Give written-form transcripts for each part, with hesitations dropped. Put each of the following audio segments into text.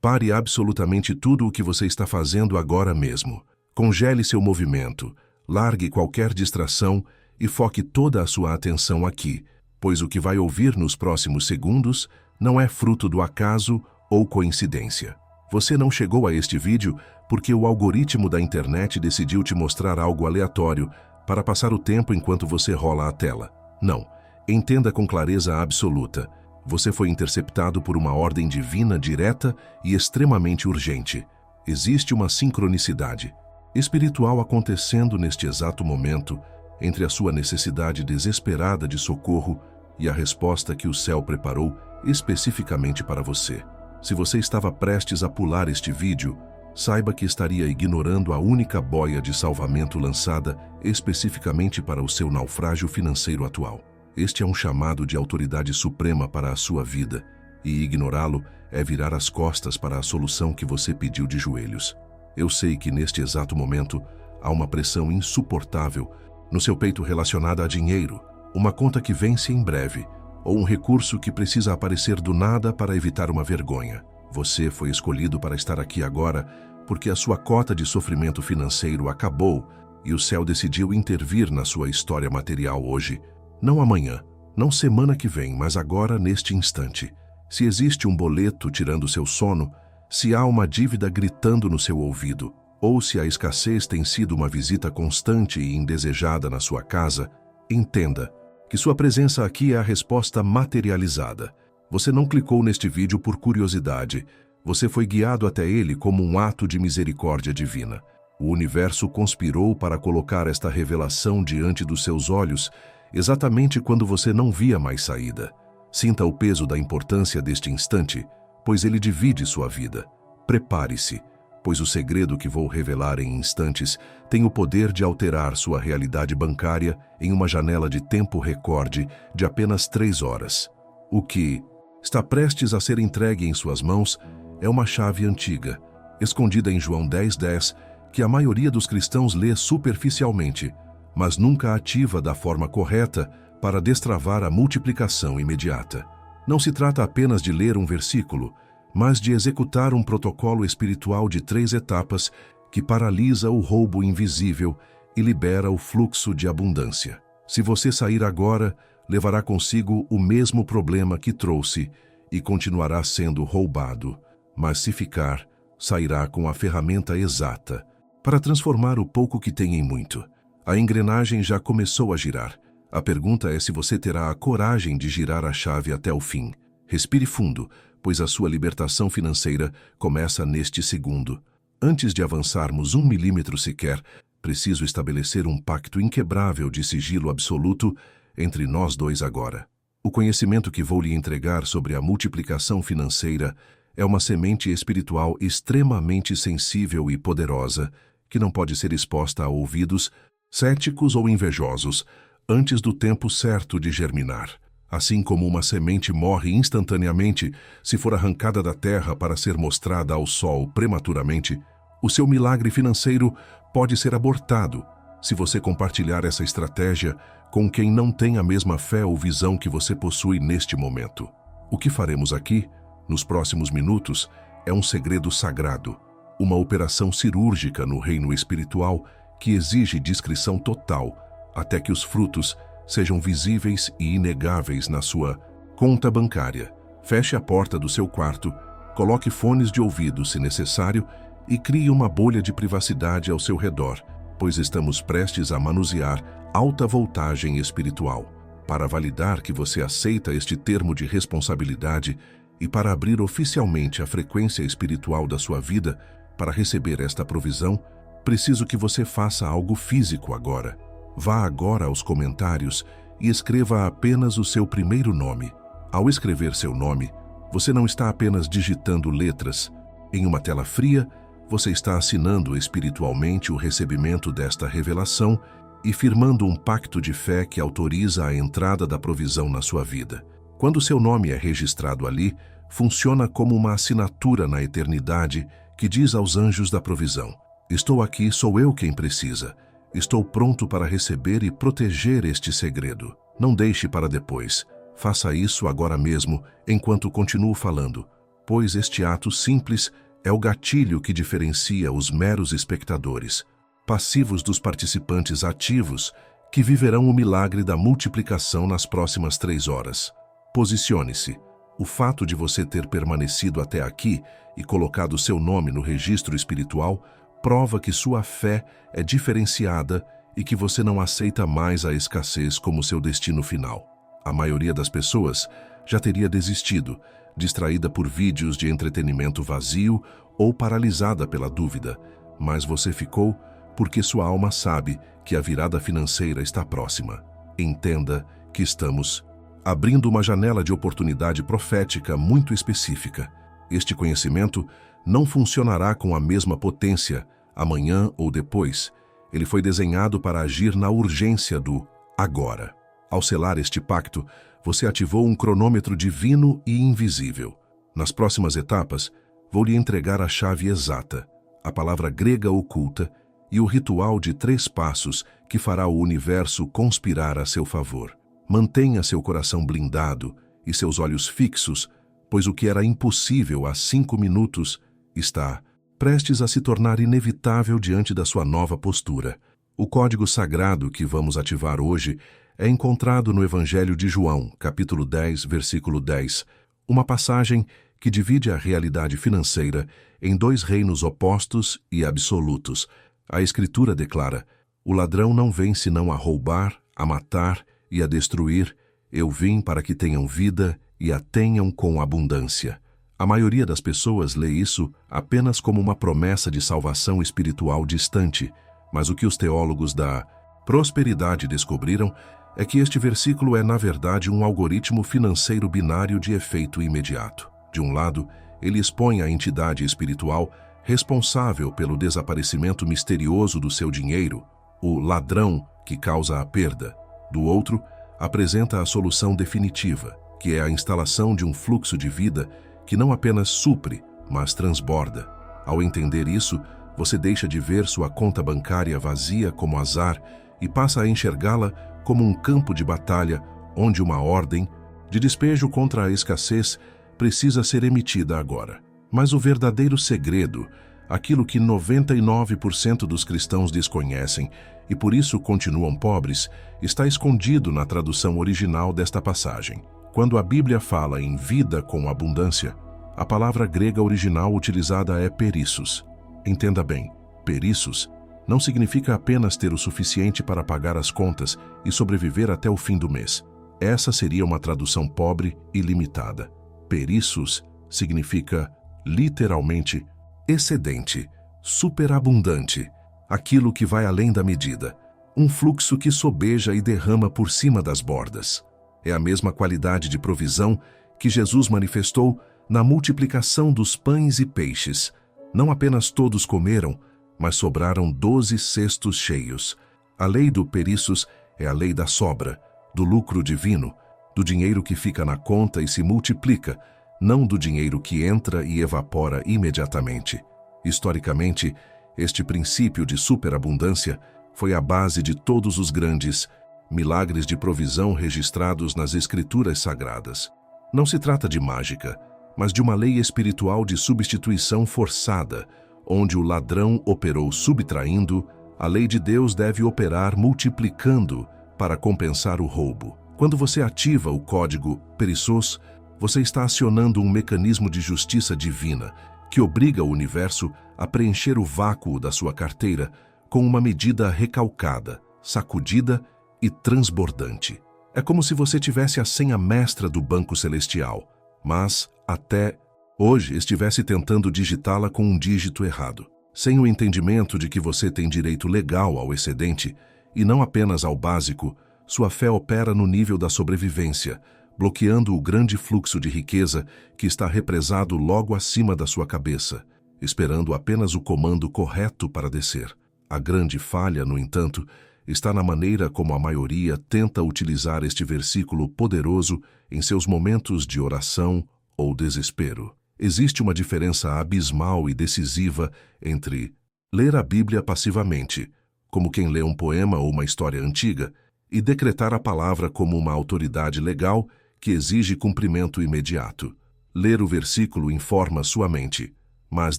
Pare absolutamente tudo o que você está fazendo agora mesmo. Congele seu movimento, largue qualquer distração e foque toda a sua atenção aqui, pois o que vai ouvir nos próximos segundos não é fruto do acaso ou coincidência. Você não chegou a este vídeo porque o algoritmo da internet decidiu te mostrar algo aleatório para passar o tempo enquanto você rola a tela. Não. Entenda com clareza absoluta. Você foi interceptado por uma ordem divina direta e extremamente urgente. Existe uma sincronicidade espiritual acontecendo neste exato momento entre a sua necessidade desesperada de socorro e a resposta que o céu preparou especificamente para você. Se você estava prestes a pular este vídeo, saiba que estaria ignorando a única boia de salvamento lançada especificamente para o seu naufrágio financeiro atual. Este é um chamado de autoridade suprema para a sua vida, e ignorá-lo é virar as costas para a solução que você pediu de joelhos. Eu sei que neste exato momento há uma pressão insuportável no seu peito relacionada a dinheiro, uma conta que vence em breve, ou um recurso que precisa aparecer do nada para evitar uma vergonha. Você foi escolhido para estar aqui agora porque a sua cota de sofrimento financeiro acabou e o céu decidiu intervir na sua história material hoje. Não amanhã, não semana que vem, mas agora neste instante. Se existe um boleto tirando seu sono, se há uma dívida gritando no seu ouvido, ou se a escassez tem sido uma visita constante e indesejada na sua casa, entenda que sua presença aqui é a resposta materializada. Você não clicou neste vídeo por curiosidade, você foi guiado até ele como um ato de misericórdia divina. O universo conspirou para colocar esta revelação diante dos seus olhos exatamente quando você não via mais saída. Sinta o peso da importância deste instante, pois ele divide sua vida. Prepare-se, pois o segredo que vou revelar em instantes tem o poder de alterar sua realidade bancária em uma janela de tempo recorde de apenas 3 horas. O que está prestes a ser entregue em suas mãos é uma chave antiga, escondida em João 10:10, que a maioria dos cristãos lê superficialmente, mas nunca ativa da forma correta para destravar a multiplicação imediata. Não se trata apenas de ler um versículo, mas de executar um protocolo espiritual de 3 etapas que paralisa o roubo invisível e libera o fluxo de abundância. Se você sair agora, levará consigo o mesmo problema que trouxe e continuará sendo roubado. Mas se ficar, sairá com a ferramenta exata para transformar o pouco que tem em muito. A engrenagem já começou a girar. A pergunta é se você terá a coragem de girar a chave até o fim. Respire fundo, pois a sua libertação financeira começa neste segundo. Antes de avançarmos 1 milímetro sequer, preciso estabelecer um pacto inquebrável de sigilo absoluto entre nós dois agora. O conhecimento que vou lhe entregar sobre a multiplicação financeira é uma semente espiritual extremamente sensível e poderosa, que não pode ser exposta a ouvidos céticos ou invejosos antes do tempo certo de germinar. Assim como uma semente morre instantaneamente se for arrancada da terra para ser mostrada ao sol prematuramente, o seu milagre financeiro pode ser abortado se você compartilhar essa estratégia com quem não tem a mesma fé ou visão que você possui neste momento. O que faremos aqui, nos próximos minutos, é um segredo sagrado, uma operação cirúrgica no reino espiritual que exige discrição total até que os frutos sejam visíveis e inegáveis na sua conta bancária. Feche a porta do seu quarto, coloque fones de ouvido se necessário e crie uma bolha de privacidade ao seu redor, pois estamos prestes a manusear alta voltagem espiritual. Para validar que você aceita este termo de responsabilidade e para abrir oficialmente a frequência espiritual da sua vida para receber esta provisão, preciso que você faça algo físico agora. Vá agora aos comentários e escreva apenas o seu primeiro nome. Ao escrever seu nome, você não está apenas digitando letras. Em uma tela fria, você está assinando espiritualmente o recebimento desta revelação e firmando um pacto de fé que autoriza a entrada da provisão na sua vida. Quando seu nome é registrado ali, funciona como uma assinatura na eternidade que diz aos anjos da provisão: estou aqui, sou eu quem precisa. Estou pronto para receber e proteger este segredo. Não deixe para depois. Faça isso agora mesmo, enquanto continuo falando, pois este ato simples é o gatilho que diferencia os meros espectadores, passivos dos participantes ativos, que viverão o milagre da multiplicação nas próximas 3 horas. Posicione-se. O fato de você ter permanecido até aqui e colocado seu nome no registro espiritual prova que sua fé é diferenciada e que você não aceita mais a escassez como seu destino final. A maioria das pessoas já teria desistido, distraída por vídeos de entretenimento vazio ou paralisada pela dúvida, mas você ficou porque sua alma sabe que a virada financeira está próxima. Entenda que estamos abrindo uma janela de oportunidade profética muito específica. Este conhecimento não funcionará com a mesma potência amanhã ou depois. Ele foi desenhado para agir na urgência do agora. Ao selar este pacto, você ativou um cronômetro divino e invisível. Nas próximas etapas, vou lhe entregar a chave exata, a palavra grega oculta e o ritual de 3 passos que fará o universo conspirar a seu favor. Mantenha seu coração blindado e seus olhos fixos, pois o que era impossível há 5 minutos está prestes a se tornar inevitável diante da sua nova postura. O código sagrado que vamos ativar hoje é encontrado no Evangelho de João, capítulo 10, versículo 10, uma passagem que divide a realidade financeira em 2 reinos opostos e absolutos. A Escritura declara: o ladrão não vem senão a roubar, a matar e a destruir. Eu vim para que tenham vida e a tenham com abundância. A maioria das pessoas lê isso apenas como uma promessa de salvação espiritual distante, mas o que os teólogos da prosperidade descobriram é que este versículo é, na verdade, um algoritmo financeiro binário de efeito imediato. De um lado, ele expõe a entidade espiritual responsável pelo desaparecimento misterioso do seu dinheiro, o ladrão que causa a perda. Do outro, apresenta a solução definitiva, que é a instalação de um fluxo de vida que não apenas supre, mas transborda. Ao entender isso, você deixa de ver sua conta bancária vazia como azar e passa a enxergá-la como um campo de batalha onde uma ordem de despejo contra a escassez precisa ser emitida agora. Mas o verdadeiro segredo, aquilo que 99% dos cristãos desconhecem e por isso continuam pobres, está escondido na tradução original desta passagem. Quando a Bíblia fala em vida com abundância, a palavra grega original utilizada é perissos. Entenda bem, perissos não significa apenas ter o suficiente para pagar as contas e sobreviver até o fim do mês. Essa seria uma tradução pobre e limitada. Perissos significa, literalmente, excedente, superabundante, aquilo que vai além da medida, um fluxo que sobeja e derrama por cima das bordas. É a mesma qualidade de provisão que Jesus manifestou na multiplicação dos pães e peixes. Não apenas todos comeram, mas sobraram 12 cestos cheios. A lei do perissos é a lei da sobra, do lucro divino, do dinheiro que fica na conta e se multiplica, não do dinheiro que entra e evapora imediatamente. Historicamente, este princípio de superabundância foi a base de todos os grandes milagres de provisão registrados nas Escrituras Sagradas. Não se trata de mágica, mas de uma lei espiritual de substituição forçada, onde o ladrão operou subtraindo, a lei de Deus deve operar multiplicando para compensar o roubo. Quando você ativa o código perissos, você está acionando um mecanismo de justiça divina que obriga o universo a preencher o vácuo da sua carteira com uma medida recalcada, sacudida e transbordante. É como se você tivesse a senha mestra do Banco Celestial, mas, até hoje, estivesse tentando digitá-la com um dígito errado. Sem o entendimento de que você tem direito legal ao excedente, e não apenas ao básico, sua fé opera no nível da sobrevivência, bloqueando o grande fluxo de riqueza que está represado logo acima da sua cabeça, esperando apenas o comando correto para descer. A grande falha, no entanto, está na maneira como a maioria tenta utilizar este versículo poderoso em seus momentos de oração ou desespero. Existe uma diferença abismal e decisiva entre ler a Bíblia passivamente, como quem lê um poema ou uma história antiga, e decretar a palavra como uma autoridade legal que exige cumprimento imediato. Ler o versículo informa sua mente, mas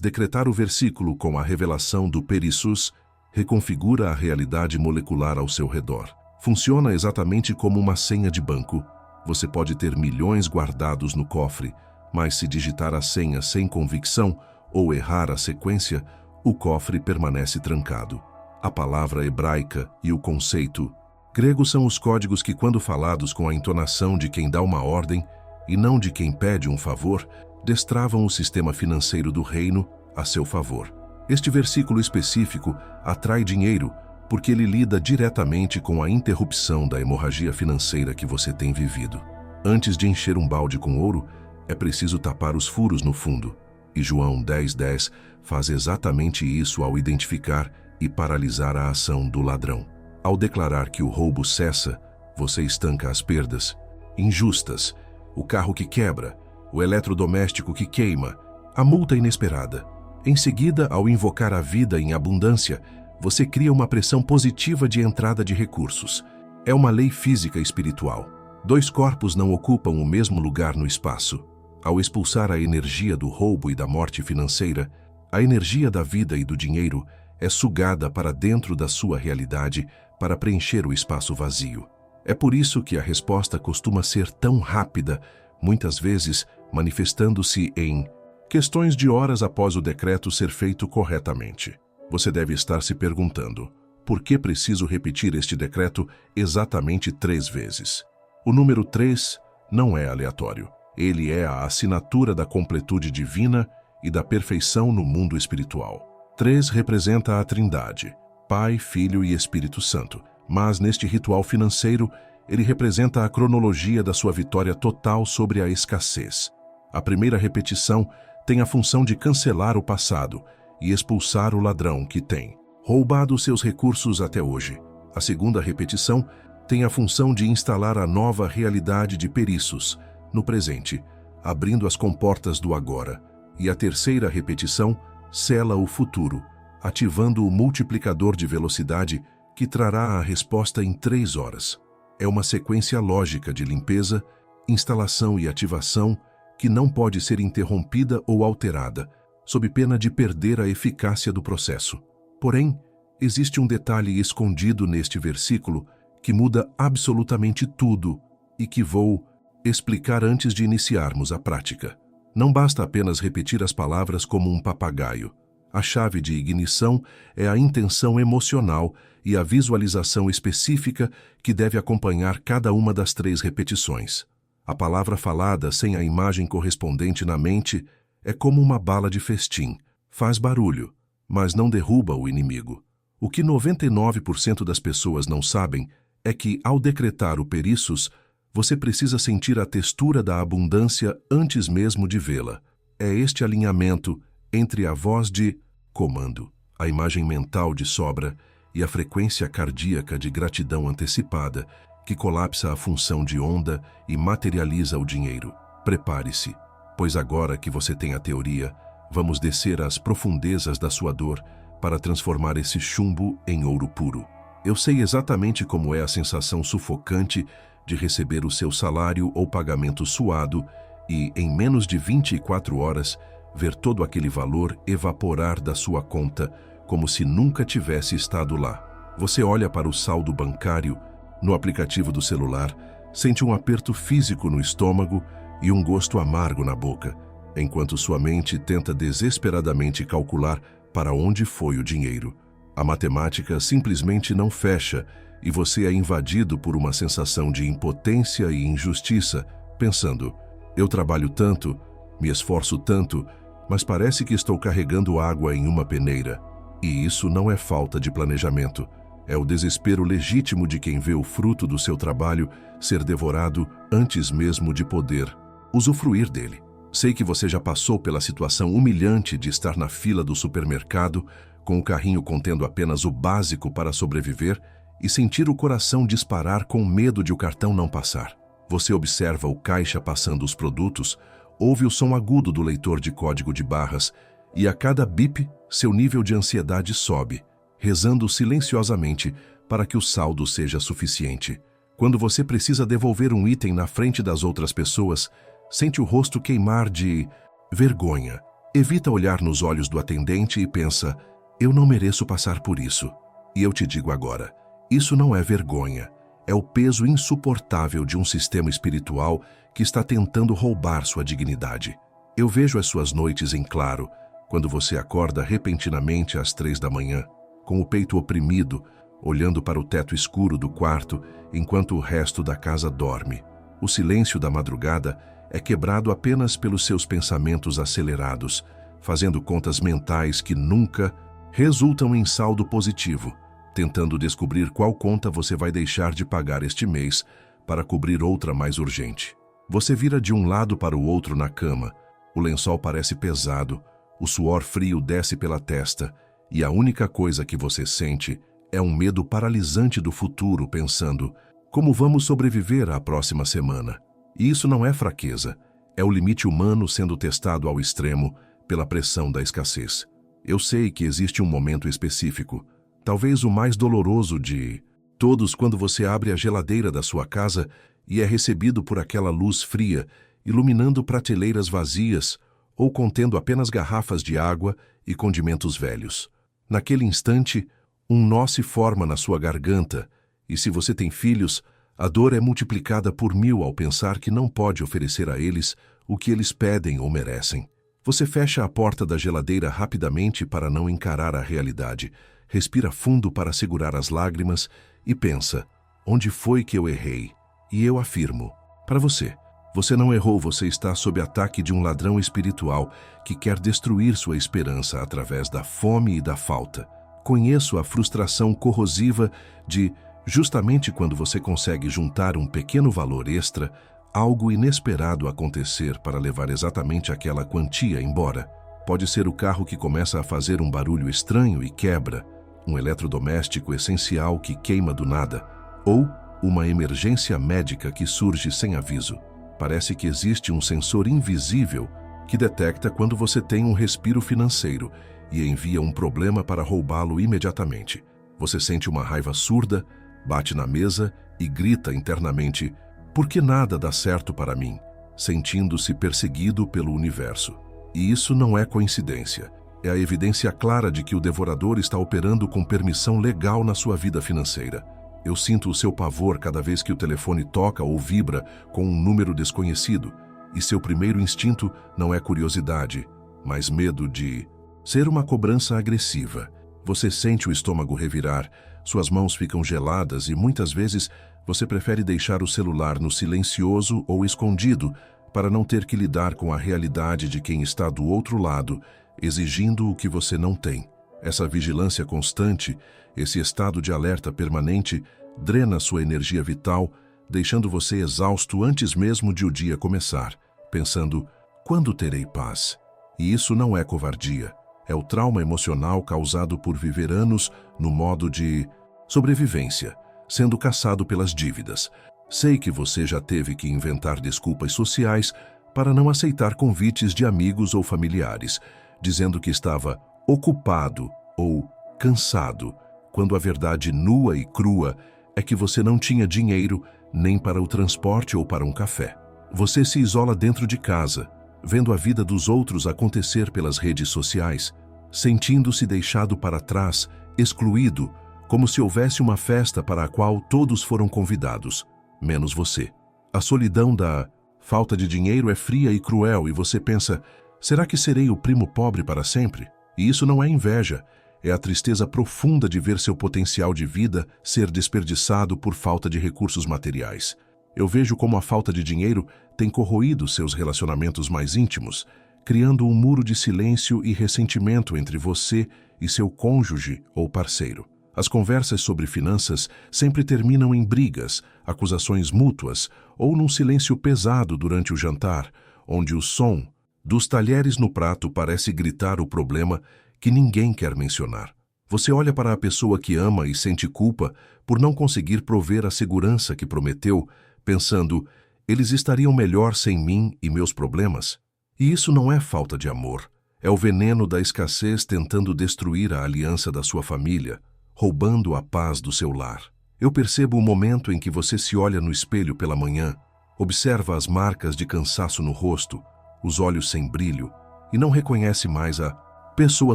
decretar o versículo com a revelação do Perissus reconfigura a realidade molecular ao seu redor. Funciona exatamente como uma senha de banco. Você pode ter milhões guardados no cofre, mas se digitar a senha sem convicção ou errar a sequência, o cofre permanece trancado. A palavra hebraica e o conceito grego são os códigos que, quando falados com a entonação de quem dá uma ordem e não de quem pede um favor, destravam o sistema financeiro do reino a seu favor. Este versículo específico atrai dinheiro porque ele lida diretamente com a interrupção da hemorragia financeira que você tem vivido. Antes de encher um balde com ouro, é preciso tapar os furos no fundo. E João 10:10 faz exatamente isso ao identificar e paralisar a ação do ladrão. Ao declarar que o roubo cessa, você estanca as perdas injustas, o carro que quebra, o eletrodoméstico que queima, a multa inesperada. Em seguida, ao invocar a vida em abundância, você cria uma pressão positiva de entrada de recursos. É uma lei física e espiritual. Dois corpos não ocupam o mesmo lugar no espaço. Ao expulsar a energia do roubo e da morte financeira, a energia da vida e do dinheiro é sugada para dentro da sua realidade para preencher o espaço vazio. É por isso que a resposta costuma ser tão rápida, muitas vezes manifestando-se em questões de horas após o decreto ser feito corretamente. Você deve estar se perguntando, por que preciso repetir este decreto exatamente 3 vezes? O número 3 não é aleatório. Ele é a assinatura da completude divina e da perfeição no mundo espiritual. 3 representa a Trindade, Pai, Filho e Espírito Santo. Mas neste ritual financeiro, ele representa a cronologia da sua vitória total sobre a escassez. A primeira repetição tem a função de cancelar o passado e expulsar o ladrão que tem roubado seus recursos até hoje. A segunda repetição tem a função de instalar a nova realidade de Perissus no presente, abrindo as comportas do agora. E a terceira repetição sela o futuro, ativando o multiplicador de velocidade que trará a resposta em 3 horas. É uma sequência lógica de limpeza, instalação e ativação que não pode ser interrompida ou alterada, sob pena de perder a eficácia do processo. Porém, existe um detalhe escondido neste versículo que muda absolutamente tudo e que vou explicar antes de iniciarmos a prática. Não basta apenas repetir as palavras como um papagaio. A chave de ignição é a intenção emocional e a visualização específica que deve acompanhar cada uma das 3 repetições. A palavra falada sem a imagem correspondente na mente é como uma bala de festim. Faz barulho, mas não derruba o inimigo. O que 99% das pessoas não sabem é que, ao decretar o Perissus, você precisa sentir a textura da abundância antes mesmo de vê-la. É este alinhamento entre a voz de comando, a imagem mental de sobra e a frequência cardíaca de gratidão antecipada que colapsa a função de onda e materializa o dinheiro. Prepare-se, pois agora que você tem a teoria, vamos descer às profundezas da sua dor para transformar esse chumbo em ouro puro. Eu sei exatamente como é a sensação sufocante de receber o seu salário ou pagamento suado e, em menos de 24 horas, ver todo aquele valor evaporar da sua conta como se nunca tivesse estado lá. Você olha para o saldo bancário no aplicativo do celular, sente um aperto físico no estômago e um gosto amargo na boca, enquanto sua mente tenta desesperadamente calcular para onde foi o dinheiro. A matemática simplesmente não fecha e você é invadido por uma sensação de impotência e injustiça, pensando, eu trabalho tanto, me esforço tanto, mas parece que estou carregando água em uma peneira. E isso não é falta de planejamento. É o desespero legítimo de quem vê o fruto do seu trabalho ser devorado antes mesmo de poder usufruir dele. Sei que você já passou pela situação humilhante de estar na fila do supermercado, com o carrinho contendo apenas o básico para sobreviver, e sentir o coração disparar com medo de o cartão não passar. Você observa o caixa passando os produtos, ouve o som agudo do leitor de código de barras, e a cada bip, seu nível de ansiedade sobe, rezando silenciosamente para que o saldo seja suficiente. Quando você precisa devolver um item na frente das outras pessoas, Sente o rosto queimar de vergonha. Evita olhar nos olhos do atendente e pensa: eu não mereço passar por isso. E eu te digo agora, isso não é vergonha. É o peso insuportável de um sistema espiritual que está tentando roubar sua dignidade. Eu vejo as suas noites em claro, quando você acorda repentinamente às 3 da manhã, com o peito oprimido, olhando para o teto escuro do quarto, enquanto o resto da casa dorme. O silêncio da madrugada é quebrado apenas pelos seus pensamentos acelerados, fazendo contas mentais que nunca resultam em saldo positivo, tentando descobrir qual conta você vai deixar de pagar este mês para cobrir outra mais urgente. Você vira de um lado para o outro na cama, o lençol parece pesado, o suor frio desce pela testa e a única coisa que você sente é um medo paralisante do futuro, pensando: como vamos sobreviver à próxima semana? E isso não é fraqueza, é o limite humano sendo testado ao extremo pela pressão da escassez. Eu sei que existe um momento específico, talvez o mais doloroso de todos, quando você abre a geladeira da sua casa e é recebido por aquela luz fria, iluminando prateleiras vazias ou contendo apenas garrafas de água e condimentos velhos. Naquele instante, um nó se forma na sua garganta, e se você tem filhos, a dor é multiplicada por 1000 ao pensar que não pode oferecer a eles o que eles pedem ou merecem. Você fecha a porta da geladeira rapidamente para não encarar a realidade, respira fundo para segurar as lágrimas e pensa: onde foi que eu errei? E eu afirmo, para você, você não errou, você está sob ataque de um ladrão espiritual que quer destruir sua esperança através da fome e da falta. Conheço a frustração corrosiva de, justamente quando você consegue juntar um pequeno valor extra, algo inesperado acontecer para levar exatamente aquela quantia embora. Pode ser o carro que começa a fazer um barulho estranho e quebra, um eletrodoméstico essencial que queima do nada, ou uma emergência médica que surge sem aviso. Parece que existe um sensor invisível que detecta quando você tem um respiro financeiro e envia um problema para roubá-lo imediatamente. Você sente uma raiva surda, bate na mesa e grita internamente: por que nada dá certo para mim? Sentindo-se perseguido pelo universo. E isso não é coincidência. É a evidência clara de que o devorador está operando com permissão legal na sua vida financeira. Eu sinto o seu pavor cada vez que o telefone toca ou vibra com um número desconhecido, e seu primeiro instinto não é curiosidade, mas medo de ser uma cobrança agressiva. Você sente o estômago revirar, suas mãos ficam geladas e muitas vezes você prefere deixar o celular no silencioso ou escondido para não ter que lidar com a realidade de quem está do outro lado, exigindo o que você não tem. Essa vigilância constante, esse estado de alerta permanente, drena sua energia vital, deixando você exausto antes mesmo de o dia começar, pensando: quando terei paz? E isso não é covardia, é o trauma emocional causado por viver anos no modo de sobrevivência, sendo caçado pelas dívidas. Sei que você já teve que inventar desculpas sociais para não aceitar convites de amigos ou familiares, dizendo que estava ocupado ou cansado, quando a verdade nua e crua é que você não tinha dinheiro nem para o transporte ou para um café. Você se isola dentro de casa, vendo a vida dos outros acontecer pelas redes sociais, sentindo-se deixado para trás, excluído, como se houvesse uma festa para a qual todos foram convidados, menos você. A solidão da falta de dinheiro é fria e cruel e você pensa: será que serei o primo pobre para sempre? E isso não é inveja, é a tristeza profunda de ver seu potencial de vida ser desperdiçado por falta de recursos materiais. Eu vejo como a falta de dinheiro tem corroído seus relacionamentos mais íntimos, criando um muro de silêncio e ressentimento entre você e seu cônjuge ou parceiro. As conversas sobre finanças sempre terminam em brigas, acusações mútuas ou num silêncio pesado durante o jantar, onde o som dos talheres no prato parece gritar o problema que ninguém quer mencionar. Você olha para a pessoa que ama e sente culpa por não conseguir prover a segurança que prometeu, pensando: eles estariam melhor sem mim e meus problemas? E isso não é falta de amor, é o veneno da escassez tentando destruir a aliança da sua família, roubando a paz do seu lar. Eu percebo o momento em que você se olha no espelho pela manhã, Observa as marcas de cansaço no rosto, os olhos sem brilho, e não reconhece mais a pessoa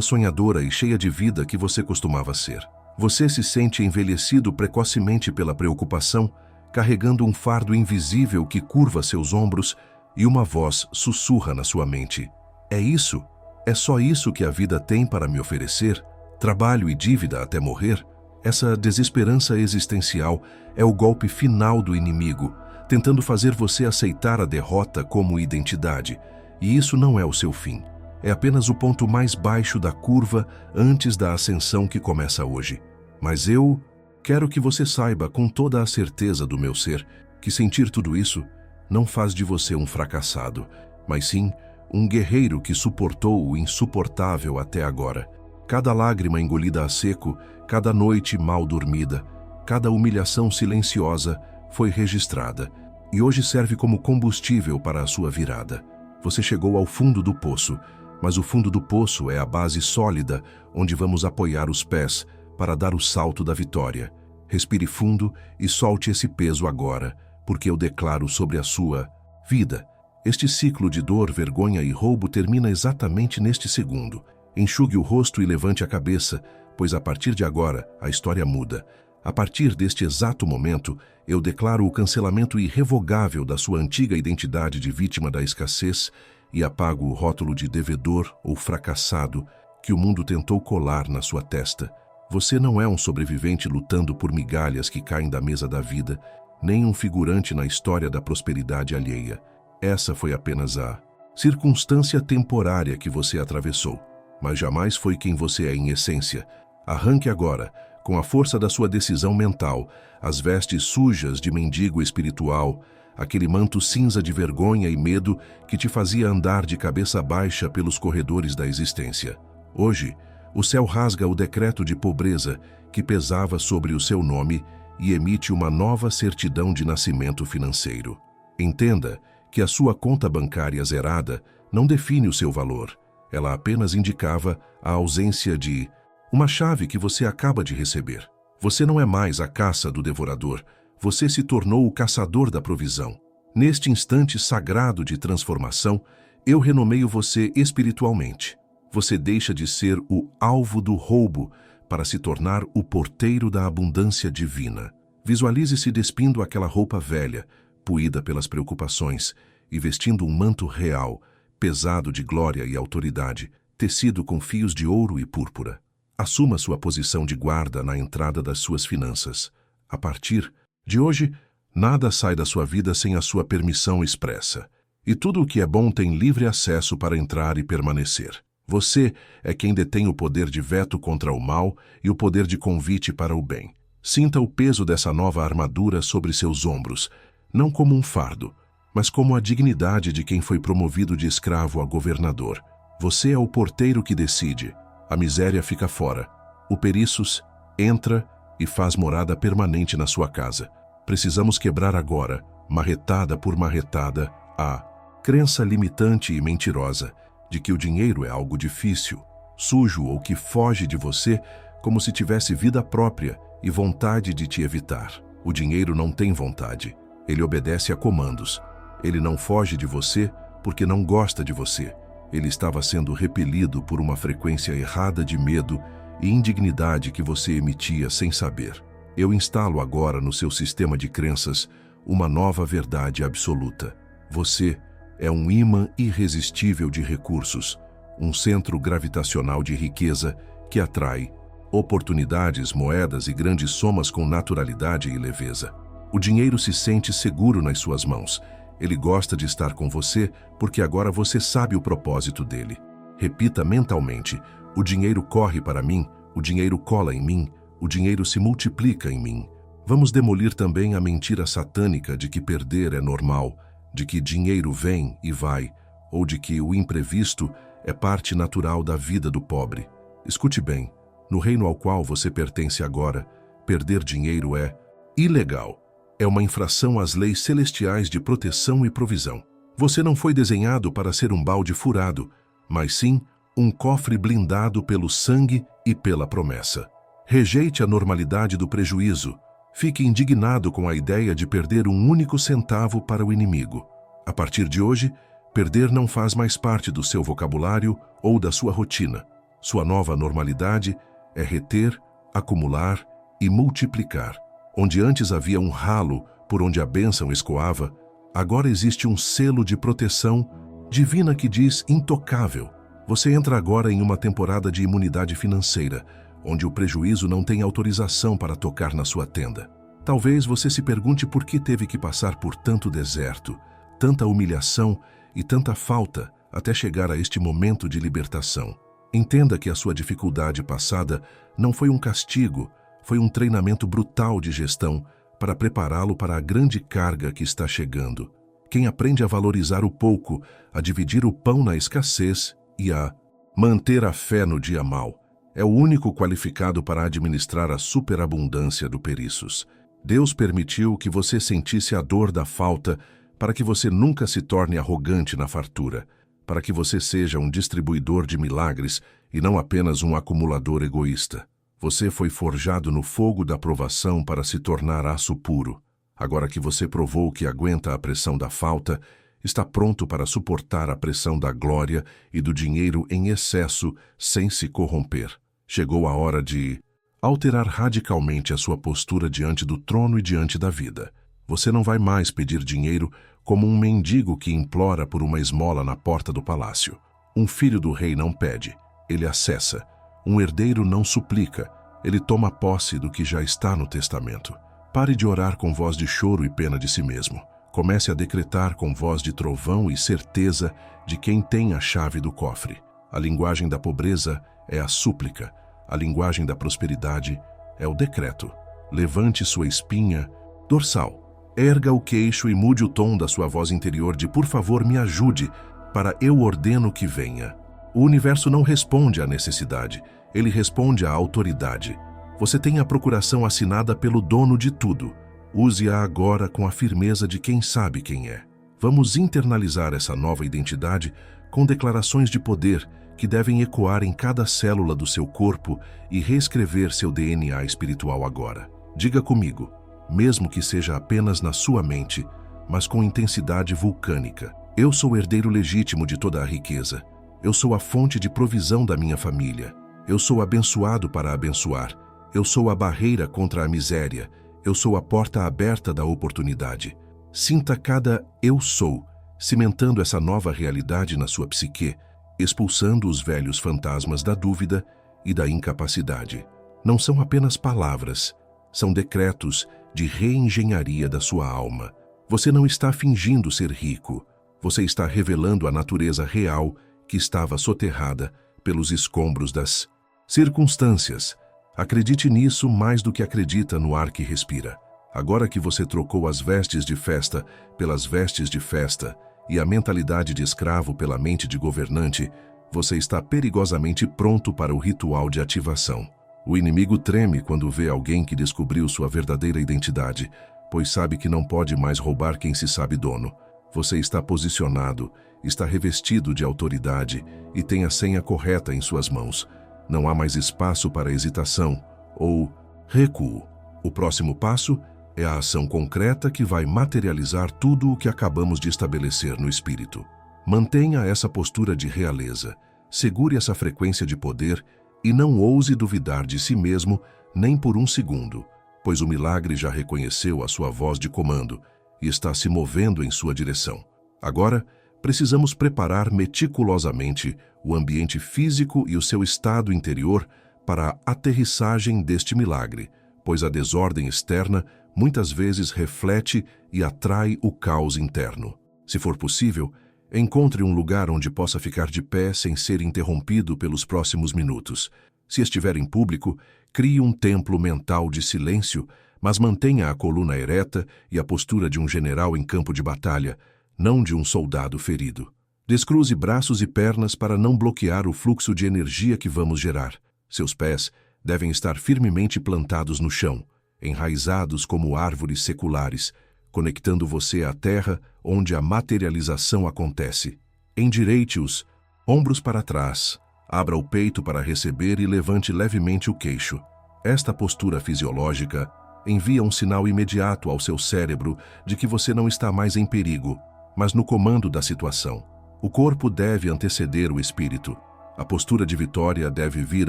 sonhadora e cheia de vida que você costumava ser. Você se sente envelhecido precocemente pela preocupação, carregando um fardo invisível que curva seus ombros e uma voz sussurra na sua mente. É isso? É só isso que a vida tem para me oferecer? Trabalho e dívida até morrer? Essa desesperança existencial é o golpe final do inimigo, tentando fazer você aceitar a derrota como identidade. E isso não é o seu fim. É apenas o ponto mais baixo da curva antes da ascensão que começa hoje. Mas eu quero que você saiba com toda a certeza do meu ser que sentir tudo isso não faz de você um fracassado, mas sim um guerreiro que suportou o insuportável até agora. Cada lágrima engolida a seco, cada noite mal dormida, cada humilhação silenciosa foi registrada e hoje serve como combustível para a sua virada. Você chegou ao fundo do poço, mas o fundo do poço é a base sólida onde vamos apoiar os pés para dar o salto da vitória. Respire fundo e solte esse peso agora, porque eu declaro sobre a sua vida. Este ciclo de dor, vergonha e roubo termina exatamente neste segundo. Enxugue o rosto e levante a cabeça, pois a partir de agora a história muda. A partir deste exato momento, eu declaro o cancelamento irrevogável da sua antiga identidade de vítima da escassez e apago o rótulo de devedor ou fracassado que o mundo tentou colar na sua testa. Você não é um sobrevivente lutando por migalhas que caem da mesa da vida, nem um figurante na história da prosperidade alheia. Essa foi apenas a circunstância temporária que você atravessou, mas jamais foi quem você é em essência. Arranque agora, com a força da sua decisão mental, as vestes sujas de mendigo espiritual, aquele manto cinza de vergonha e medo que te fazia andar de cabeça baixa pelos corredores da existência. Hoje, o céu rasga o decreto de pobreza que pesava sobre o seu nome e emite uma nova certidão de nascimento financeiro. Entenda que a sua conta bancária zerada não define o seu valor. Ela apenas indicava a ausência de uma chave que você acaba de receber. Você não é mais a caça do devorador. Você se tornou o caçador da provisão. Neste instante sagrado de transformação, eu renomeio você espiritualmente. Você deixa de ser o alvo do roubo para se tornar o porteiro da abundância divina. Visualize-se despindo aquela roupa velha, poída pelas preocupações, e vestindo um manto real, pesado de glória e autoridade, tecido com fios de ouro e púrpura. Assuma sua posição de guarda na entrada das suas finanças. A partir de hoje, nada sai da sua vida sem a sua permissão expressa. E tudo o que é bom tem livre acesso para entrar e permanecer. Você é quem detém o poder de veto contra o mal e o poder de convite para o bem. Sinta o peso dessa nova armadura sobre seus ombros, não como um fardo, mas como a dignidade de quem foi promovido de escravo a governador. Você é o porteiro que decide. A miséria fica fora. O Perissus entra e faz morada permanente na sua casa. Precisamos quebrar agora, marretada por marretada, a crença limitante e mentirosa de que o dinheiro é algo difícil, sujo ou que foge de você como se tivesse vida própria e vontade de te evitar. O dinheiro não tem vontade. Ele obedece a comandos. Ele não foge de você porque não gosta de você. Ele estava sendo repelido por uma frequência errada de medo e indignidade que você emitia sem saber. Eu instalo agora no seu sistema de crenças uma nova verdade absoluta. Você é um ímã irresistível de recursos, um centro gravitacional de riqueza que atrai oportunidades, moedas e grandes somas com naturalidade e leveza. O dinheiro se sente seguro nas suas mãos. Ele gosta de estar com você porque agora você sabe o propósito dele. Repita mentalmente: o dinheiro corre para mim, o dinheiro cola em mim, o dinheiro se multiplica em mim. Vamos demolir também a mentira satânica de que perder é normal, de que dinheiro vem e vai, ou de que o imprevisto é parte natural da vida do pobre. Escute bem, no reino ao qual você pertence agora, perder dinheiro é ilegal. É uma infração às leis celestiais de proteção e provisão. Você não foi desenhado para ser um balde furado, mas sim um cofre blindado pelo sangue e pela promessa. Rejeite a normalidade do prejuízo. Fique indignado com a ideia de perder um único centavo para o inimigo. A partir de hoje, perder não faz mais parte do seu vocabulário ou da sua rotina. Sua nova normalidade é reter, acumular e multiplicar. Onde antes havia um ralo por onde a bênção escoava, agora existe um selo de proteção divina que diz intocável. Você entra agora em uma temporada de imunidade financeira, onde o prejuízo não tem autorização para tocar na sua tenda. Talvez você se pergunte por que teve que passar por tanto deserto, tanta humilhação e tanta falta até chegar a este momento de libertação. Entenda que a sua dificuldade passada não foi um castigo, foi um treinamento brutal de gestão para prepará-lo para a grande carga que está chegando. Quem aprende a valorizar o pouco, a dividir o pão na escassez e a manter a fé no dia mau, é o único qualificado para administrar a superabundância do Perissos. Deus permitiu que você sentisse a dor da falta para que você nunca se torne arrogante na fartura, para que você seja um distribuidor de milagres e não apenas um acumulador egoísta. Você foi forjado no fogo da provação para se tornar aço puro. Agora que você provou que aguenta a pressão da falta, está pronto para suportar a pressão da glória e do dinheiro em excesso sem se corromper. Chegou a hora de alterar radicalmente a sua postura diante do trono e diante da vida. Você não vai mais pedir dinheiro como um mendigo que implora por uma esmola na porta do palácio. Um filho do rei não pede, ele acessa. Um herdeiro não suplica, ele toma posse do que já está no testamento. Pare de orar com voz de choro e pena de si mesmo. Comece a decretar com voz de trovão e certeza de quem tem a chave do cofre. A linguagem da pobreza é a súplica. A linguagem da prosperidade é o decreto. Levante sua espinha dorsal. Erga o queixo e mude o tom da sua voz interior de por favor me ajude, para eu ordeno que venha. O universo não responde à necessidade, ele responde à autoridade. Você tem a procuração assinada pelo dono de tudo. Use-a agora com a firmeza de quem sabe quem é. Vamos internalizar essa nova identidade com declarações de poder que devem ecoar em cada célula do seu corpo e reescrever seu DNA espiritual agora. Diga comigo, mesmo que seja apenas na sua mente, mas com intensidade vulcânica. Eu sou herdeiro legítimo de toda a riqueza. Eu sou a fonte de provisão da minha família. Eu sou abençoado para abençoar. Eu sou a barreira contra a miséria. Eu sou a porta aberta da oportunidade. Sinta cada eu sou, cimentando essa nova realidade na sua psique, expulsando os velhos fantasmas da dúvida e da incapacidade. Não são apenas palavras, são decretos de reengenharia da sua alma. Você não está fingindo ser rico, você está revelando a natureza real que estava soterrada pelos escombros das circunstâncias. Acredite nisso mais do que acredita no ar que respira. Agora que você trocou as vestes de festa pelas vestes de festa e a mentalidade de escravo pela mente de governante, você está perigosamente pronto para o ritual de ativação. O inimigo treme quando vê alguém que descobriu sua verdadeira identidade, pois sabe que não pode mais roubar quem se sabe dono. Você está posicionado, está revestido de autoridade e tem a senha correta em suas mãos. Não há mais espaço para hesitação ou recuo. O próximo passo é a ação concreta que vai materializar tudo o que acabamos de estabelecer no espírito. Mantenha essa postura de realeza, segure essa frequência de poder e não ouse duvidar de si mesmo nem por um segundo, pois o milagre já reconheceu a sua voz de comando e está se movendo em sua direção. Agora, precisamos preparar meticulosamente o ambiente físico e o seu estado interior para a aterrissagem deste milagre, pois a desordem externa muitas vezes reflete e atrai o caos interno. Se for possível, encontre um lugar onde possa ficar de pé sem ser interrompido pelos próximos minutos. Se estiver em público, crie um templo mental de silêncio, mas mantenha a coluna ereta e a postura de um general em campo de batalha, não de um soldado ferido. Descruze braços e pernas para não bloquear o fluxo de energia que vamos gerar. Seus pés devem estar firmemente plantados no chão, enraizados como árvores seculares, conectando você à terra onde a materialização acontece. Endireite-os, ombros para trás, abra o peito para receber e levante levemente o queixo. Esta postura fisiológica envia um sinal imediato ao seu cérebro de que você não está mais em perigo, mas no comando da situação. O corpo deve anteceder o espírito. A postura de vitória deve vir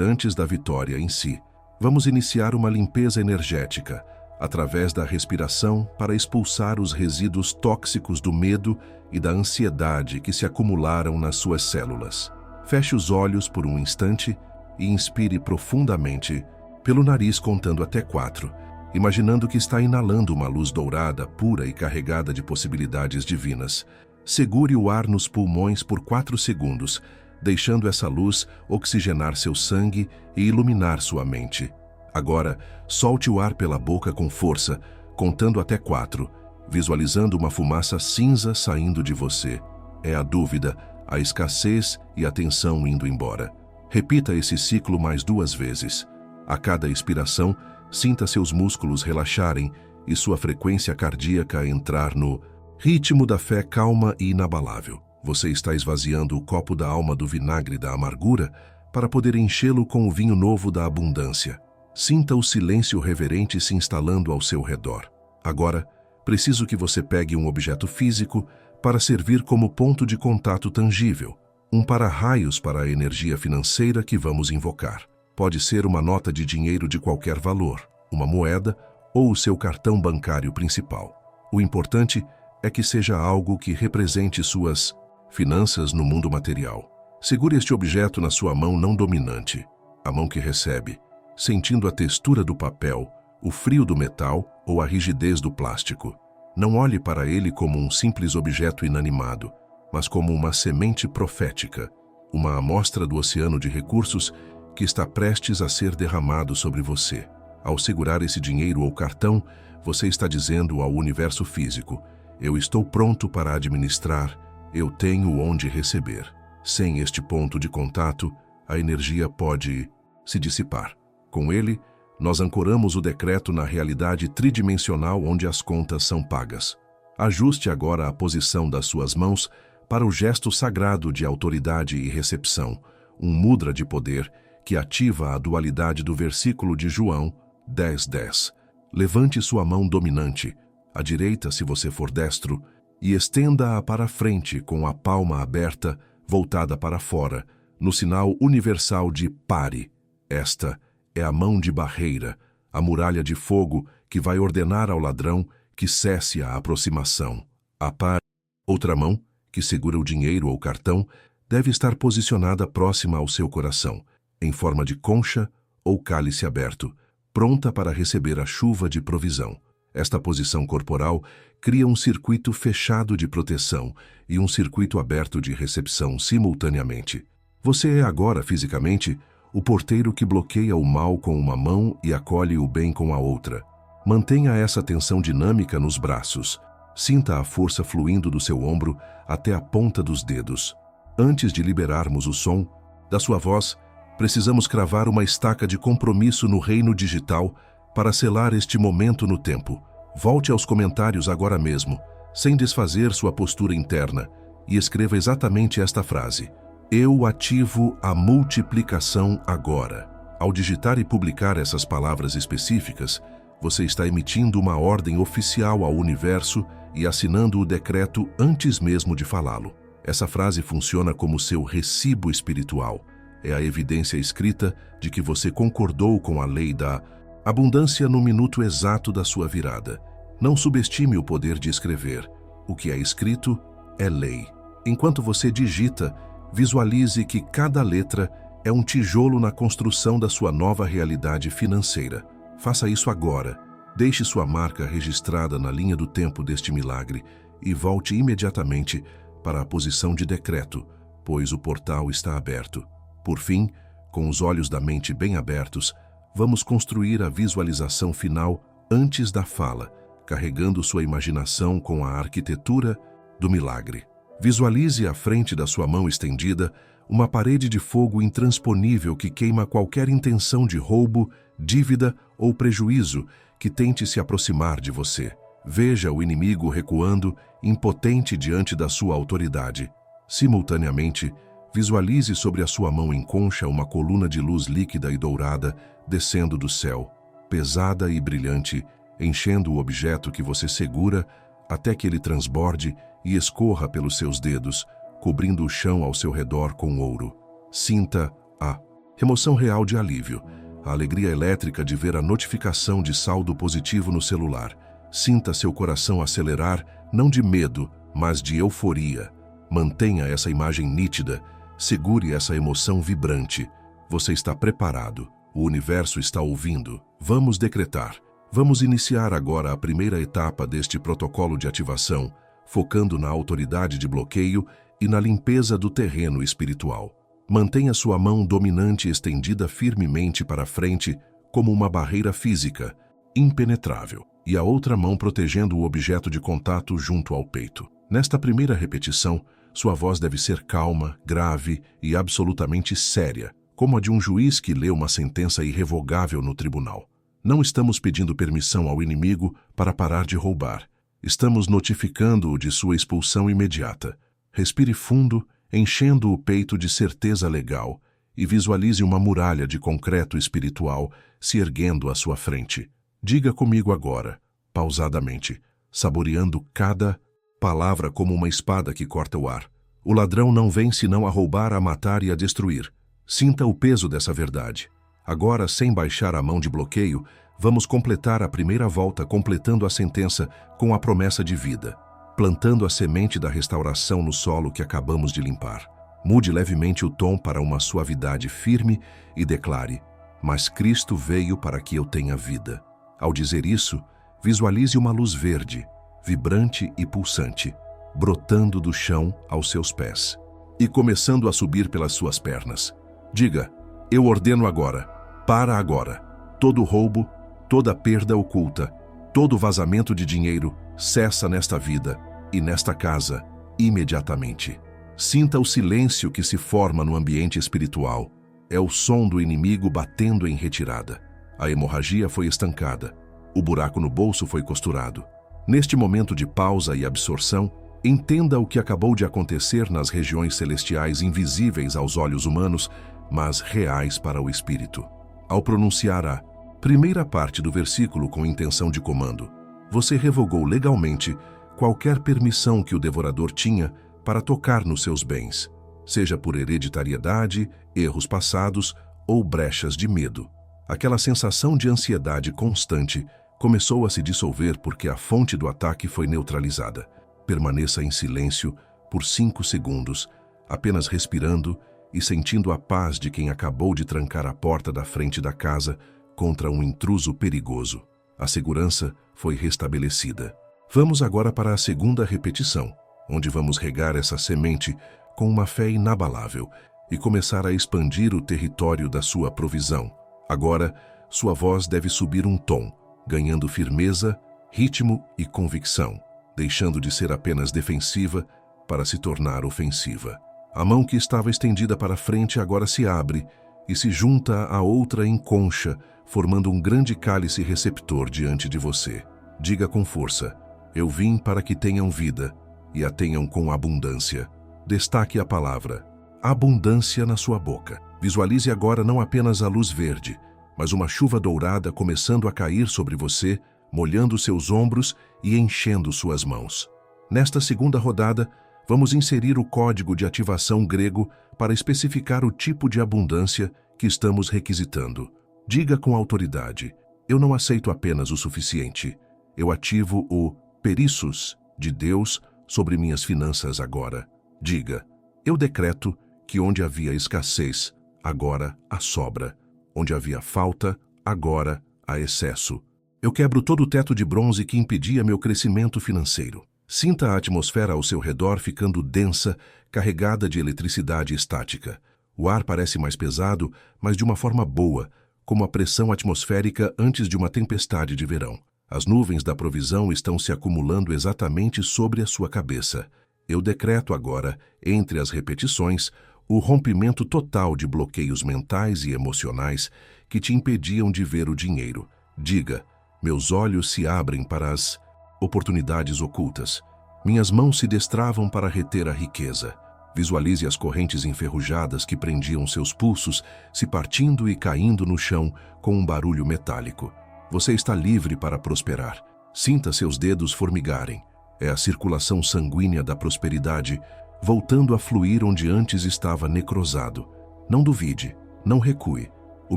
antes da vitória em si. Vamos iniciar uma limpeza energética, através da respiração, para expulsar os resíduos tóxicos do medo e da ansiedade que se acumularam nas suas células. Feche os olhos por um instante e inspire profundamente, pelo nariz contando até 4, imaginando que está inalando uma luz dourada, pura e carregada de possibilidades divinas. Segure o ar nos pulmões por 4 segundos, deixando essa luz oxigenar seu sangue e iluminar sua mente. Agora, solte o ar pela boca com força, contando até 4, visualizando uma fumaça cinza saindo de você. É a dúvida, a escassez e a tensão indo embora. Repita esse ciclo mais 2 vezes. A cada expiração, sinta seus músculos relaxarem e sua frequência cardíaca entrar no ritmo da fé calma e inabalável. Você está esvaziando o copo da alma do vinagre da amargura para poder enchê-lo com o vinho novo da abundância. Sinta o silêncio reverente se instalando ao seu redor. Agora, preciso que você pegue um objeto físico para servir como ponto de contato tangível, um para-raios para a energia financeira que vamos invocar. Pode ser uma nota de dinheiro de qualquer valor, uma moeda ou o seu cartão bancário principal. O importante é que seja algo que represente suas finanças no mundo material. Segure este objeto na sua mão não dominante, a mão que recebe, sentindo a textura do papel, o frio do metal ou a rigidez do plástico. Não olhe para ele como um simples objeto inanimado, mas como uma semente profética, uma amostra do oceano de recursos que está prestes a ser derramado sobre você. Ao segurar esse dinheiro ou cartão, você está dizendo ao universo físico: eu estou pronto para administrar, eu tenho onde receber. Sem este ponto de contato, a energia pode se dissipar. Com ele, nós ancoramos o decreto na realidade tridimensional onde as contas são pagas. Ajuste agora a posição das suas mãos para o gesto sagrado de autoridade e recepção, um mudra de poder que ativa a dualidade do versículo de João 10:10. Levante sua mão dominante, à direita se você for destro, e estenda-a para frente com a palma aberta, voltada para fora, no sinal universal de pare. Esta é a mão de barreira, a muralha de fogo que vai ordenar ao ladrão que cesse a aproximação. A par, outra mão, que segura o dinheiro ou cartão, deve estar posicionada próxima ao seu coração, em forma de concha ou cálice aberto, pronta para receber a chuva de provisão. Esta posição corporal cria um circuito fechado de proteção e um circuito aberto de recepção simultaneamente. Você é agora, fisicamente, o porteiro que bloqueia o mal com uma mão e acolhe o bem com a outra. Mantenha essa tensão dinâmica nos braços. Sinta a força fluindo do seu ombro até a ponta dos dedos. Antes de liberarmos o som da sua voz, precisamos cravar uma estaca de compromisso no reino digital para selar este momento no tempo. Volte aos comentários agora mesmo, sem desfazer sua postura interna, e escreva exatamente esta frase: eu ativo a multiplicação agora. Ao digitar e publicar essas palavras específicas, você está emitindo uma ordem oficial ao universo e assinando o decreto antes mesmo de falá-lo. Essa frase funciona como seu recibo espiritual. É a evidência escrita de que você concordou com a lei da abundância no minuto exato da sua virada. Não subestime o poder de escrever. O que é escrito é lei. Enquanto você digita, visualize que cada letra é um tijolo na construção da sua nova realidade financeira. Faça isso agora. Deixe sua marca registrada na linha do tempo deste milagre e volte imediatamente para a posição de decreto, pois o portal está aberto. Por fim, com os olhos da mente bem abertos, vamos construir a visualização final antes da fala, carregando sua imaginação com a arquitetura do milagre. Visualize à frente da sua mão estendida uma parede de fogo intransponível que queima qualquer intenção de roubo, dívida ou prejuízo que tente se aproximar de você. Veja o inimigo recuando, impotente diante da sua autoridade. Simultaneamente, visualize sobre a sua mão em concha uma coluna de luz líquida e dourada descendo do céu, pesada e brilhante, enchendo o objeto que você segura até que ele transborde e escorra pelos seus dedos, cobrindo o chão ao seu redor com ouro. Sinta a emoção real de alívio, a alegria elétrica de ver a notificação de saldo positivo no celular. Sinta seu coração acelerar, não de medo, mas de euforia. Mantenha essa imagem nítida, segure essa emoção vibrante. Você está preparado, o universo está ouvindo. Vamos decretar. Vamos iniciar agora a primeira etapa deste protocolo de ativação, focando na autoridade de bloqueio e na limpeza do terreno espiritual. Mantenha sua mão dominante estendida firmemente para frente, como uma barreira física, impenetrável, e a outra mão protegendo o objeto de contato junto ao peito. Nesta primeira repetição, sua voz deve ser calma, grave e absolutamente séria, como a de um juiz que lê uma sentença irrevogável no tribunal. Não estamos pedindo permissão ao inimigo para parar de roubar. Estamos notificando-o de sua expulsão imediata. Respire fundo, enchendo o peito de certeza legal, e visualize uma muralha de concreto espiritual se erguendo à sua frente. Diga comigo agora, pausadamente, saboreando cada palavra como uma espada que corta o ar. O ladrão não vem senão a roubar, a matar e a destruir. Sinta o peso dessa verdade. Agora, sem baixar a mão de bloqueio, vamos completar a primeira volta completando a sentença com a promessa de vida, plantando a semente da restauração no solo que acabamos de limpar. Mude levemente o tom para uma suavidade firme e declare: mas Cristo veio para que eu tenha vida. Ao dizer isso, visualize uma luz verde, vibrante e pulsante, brotando do chão aos seus pés e começando a subir pelas suas pernas. Diga: eu ordeno agora, para agora, todo roubo, toda perda oculta, todo vazamento de dinheiro cessa nesta vida e nesta casa imediatamente. Sinta o silêncio que se forma no ambiente espiritual. É o som do inimigo batendo em retirada. A hemorragia foi estancada. O buraco no bolso foi costurado. Neste momento de pausa e absorção, entenda o que acabou de acontecer nas regiões celestiais invisíveis aos olhos humanos, mas reais para o espírito. Ao pronunciar a primeira parte do versículo com intenção de comando, você revogou legalmente qualquer permissão que o devorador tinha para tocar nos seus bens, seja por hereditariedade, erros passados ou brechas de medo. Aquela sensação de ansiedade constante começou a se dissolver porque a fonte do ataque foi neutralizada. Permaneça em silêncio por 5 segundos, apenas respirando e sentindo a paz de quem acabou de trancar a porta da frente da casa contra um intruso perigoso. A segurança foi restabelecida. Vamos agora para a segunda repetição, onde vamos regar essa semente com uma fé inabalável e começar a expandir o território da sua provisão. Agora, sua voz deve subir um tom, ganhando firmeza, ritmo e convicção, deixando de ser apenas defensiva para se tornar ofensiva. A mão que estava estendida para frente agora se abre e se junta à outra em concha, formando um grande cálice receptor diante de você. Diga com força: eu vim para que tenham vida e a tenham com abundância. Destaque a palavra abundância na sua boca. Visualize agora não apenas a luz verde, mas uma chuva dourada começando a cair sobre você, molhando seus ombros e enchendo suas mãos. Nesta segunda rodada, vamos inserir o código de ativação grego para especificar o tipo de abundância que estamos requisitando. Diga com autoridade: eu não aceito apenas o suficiente. Eu ativo o perissos de Deus sobre minhas finanças agora. Diga: eu decreto que onde havia escassez, agora há sobra. Onde havia falta, agora há excesso. Eu quebro todo o teto de bronze que impedia meu crescimento financeiro. Sinta a atmosfera ao seu redor ficando densa, carregada de eletricidade estática. O ar parece mais pesado, mas de uma forma boa, como a pressão atmosférica antes de uma tempestade de verão. As nuvens da provisão estão se acumulando exatamente sobre a sua cabeça. Eu decreto agora, entre as repetições, o rompimento total de bloqueios mentais e emocionais que te impediam de ver o dinheiro. Diga: meus olhos se abrem para as oportunidades ocultas. Minhas mãos se destravam para reter a riqueza. Visualize as correntes enferrujadas que prendiam seus pulsos, se partindo e caindo no chão com um barulho metálico. Você está livre para prosperar. Sinta seus dedos formigarem. É a circulação sanguínea da prosperidade voltando a fluir onde antes estava necrosado. Não duvide, não recue. O